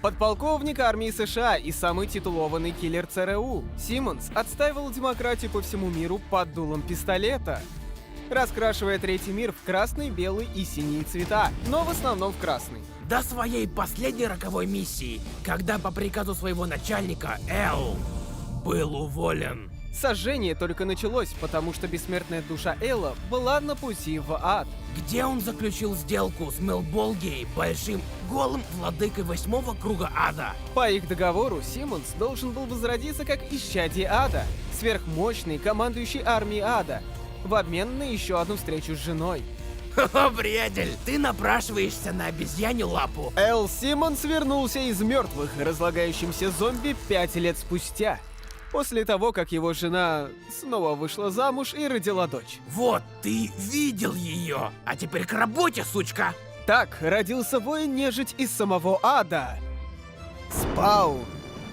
Подполковник армии США и самый титулованный киллер ЦРУ. Симмонс отстаивал демократию по всему миру под дулом пистолета, раскрашивая третий мир в красный, белый и синий цвета, но в основном в красный. До своей последней роковой миссии, когда по приказу своего начальника Эл был уволен. Сожжение только началось, потому что бессмертная душа Элла была на пути в ад. Где он заключил сделку с Мелболгей, большим голым владыкой 8-го круга ада. По их договору Симмонс должен был возродиться как исчадие ада, сверхмощный командующий армией ада, в обмен на еще одну встречу с женой. Хо-хо, бредель, ты напрашиваешься на обезьянью лапу. Эл Симмонс вернулся из мертвых, разлагающимся зомби 5 лет спустя. После того, как его жена снова вышла замуж и родила дочь. Вот, ты видел ее, а теперь к работе, сучка. Так родился воин-нежить из самого ада. Спаун.